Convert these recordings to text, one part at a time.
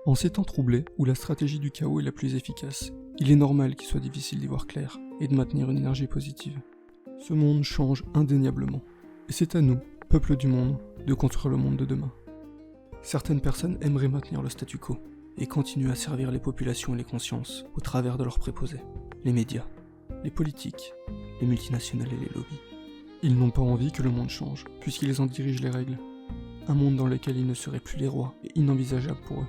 En ces temps troublés, où la stratégie du chaos est la plus efficace, il est normal qu'il soit difficile d'y voir clair et de maintenir une énergie positive. Ce monde change indéniablement, et c'est à nous, peuple du monde, de construire le monde de demain. Certaines personnes aimeraient maintenir le statu quo, et continuer à servir les populations et les consciences au travers de leurs préposés, les médias, les politiques, les multinationales et les lobbies. Ils n'ont pas envie que le monde change, puisqu'ils en dirigent les règles. Un monde dans lequel ils ne seraient plus les rois est inenvisageable pour eux.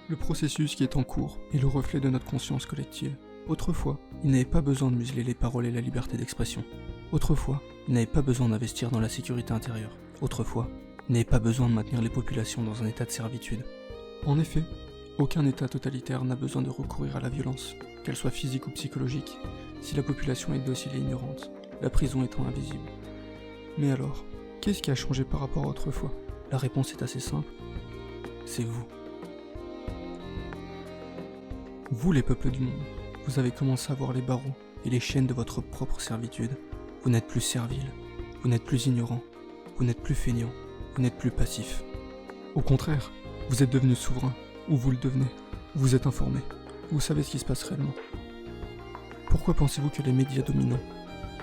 Le processus qui est en cours est le reflet de notre conscience collective. Autrefois, ils n'avaient pas besoin de museler les paroles et la liberté d'expression. Autrefois, ils n'avaient pas besoin d'investir dans la sécurité intérieure. Autrefois, ils n'avaient pas besoin de maintenir les populations dans un état de servitude. En effet, aucun état totalitaire n'a besoin de recourir à la violence, qu'elle soit physique ou psychologique, si la population est docile et ignorante, la prison étant invisible. Mais alors, qu'est-ce qui a changé par rapport à autrefois ? La réponse est assez simple. C'est vous. Vous les peuples du monde, vous avez commencé à voir les barreaux et les chaînes de votre propre servitude. Vous n'êtes plus servile, vous n'êtes plus ignorant, vous n'êtes plus feignant, vous n'êtes plus passif. Au contraire, vous êtes devenu souverain, ou vous le devenez. Vous êtes informé, vous savez ce qui se passe réellement. Pourquoi pensez-vous que les médias dominants,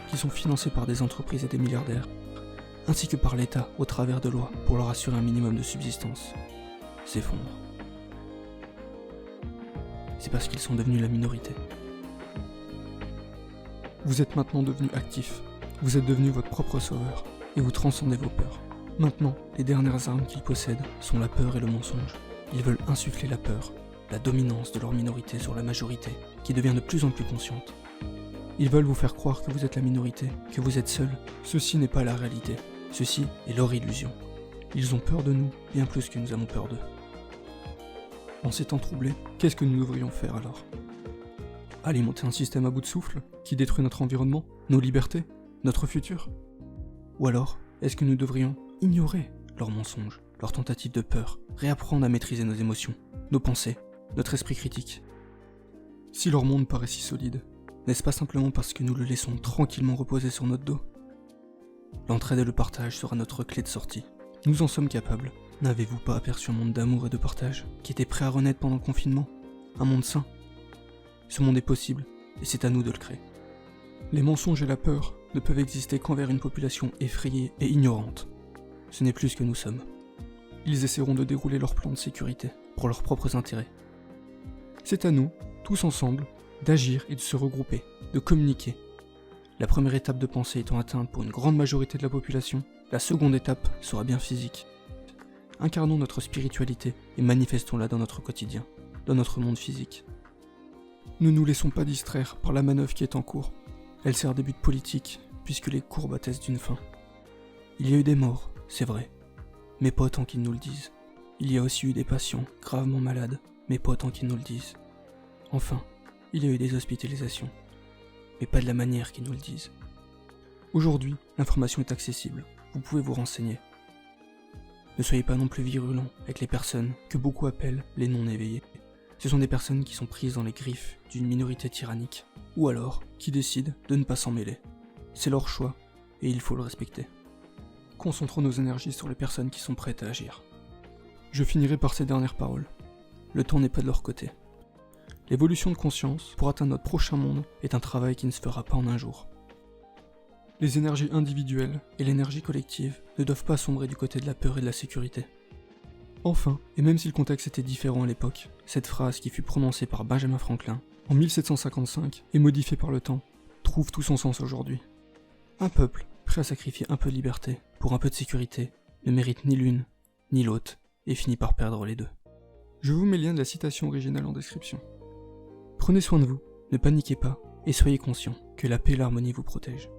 qui sont financés par des entreprises et des milliardaires, ainsi que par l'État au travers de lois pour leur assurer un minimum de subsistance, s'effondrent ? C'est parce qu'ils sont devenus la minorité. Vous êtes maintenant devenu actif, vous êtes devenu votre propre sauveur, et vous transcendez vos peurs. Maintenant, les dernières armes qu'ils possèdent sont la peur et le mensonge. Ils veulent insuffler la peur, la dominance de leur minorité sur la majorité, qui devient de plus en plus consciente. Ils veulent vous faire croire que vous êtes la minorité, que vous êtes seul. Ceci n'est pas la réalité, ceci est leur illusion. Ils ont peur de nous, bien plus que nous avons peur d'eux. En ces temps troublés, qu'est-ce que nous devrions faire alors ? Alimenter un système à bout de souffle, qui détruit notre environnement, nos libertés, notre futur ? Ou alors, est-ce que nous devrions ignorer leurs mensonges, leurs tentatives de peur, réapprendre à maîtriser nos émotions, nos pensées, notre esprit critique ? Si leur monde paraît si solide, n'est-ce pas simplement parce que nous le laissons tranquillement reposer sur notre dos ? L'entraide et le partage sera notre clé de sortie. Nous en sommes capables. N'avez-vous pas aperçu un monde d'amour et de partage, qui était prêt à renaître pendant le confinement ? Un monde sain ? Ce monde est possible, et c'est à nous de le créer. Les mensonges et la peur ne peuvent exister qu'envers une population effrayée et ignorante. Ce n'est plus ce que nous sommes. Ils essaieront de dérouler leur plan de sécurité, pour leurs propres intérêts. C'est à nous, tous ensemble, d'agir et de se regrouper, de communiquer. La première étape de pensée étant atteinte pour une grande majorité de la population, la seconde étape sera bien physique. Incarnons notre spiritualité et manifestons-la dans notre quotidien, dans notre monde physique. Ne nous laissons pas distraire par la manœuvre qui est en cours. Elle sert des buts politiques, puisque les courbes attestent d'une fin. Il y a eu des morts, c'est vrai, mais pas autant qu'ils nous le disent. Il y a aussi eu des patients gravement malades, mais pas autant qu'ils nous le disent. Enfin, il y a eu des hospitalisations, mais pas de la manière qu'ils nous le disent. Aujourd'hui, l'information est accessible, vous pouvez vous renseigner. Ne soyez pas non plus virulents avec les personnes que beaucoup appellent les non-éveillés. Ce sont des personnes qui sont prises dans les griffes d'une minorité tyrannique, ou alors qui décident de ne pas s'en mêler. C'est leur choix, et il faut le respecter. Concentrons nos énergies sur les personnes qui sont prêtes à agir. Je finirai par ces dernières paroles. Le temps n'est pas de leur côté. L'évolution de conscience pour atteindre notre prochain monde est un travail qui ne se fera pas en un jour. Les énergies individuelles et l'énergie collective ne doivent pas sombrer du côté de la peur et de la sécurité. Enfin, et même si le contexte était différent à l'époque, cette phrase qui fut prononcée par Benjamin Franklin en 1755 et modifiée par le temps, trouve tout son sens aujourd'hui. Un peuple prêt à sacrifier un peu de liberté pour un peu de sécurité ne mérite ni l'une ni l'autre et finit par perdre les deux. Je vous mets le lien de la citation originale en description. Prenez soin de vous, ne paniquez pas et soyez conscients que la paix et l'harmonie vous protègent.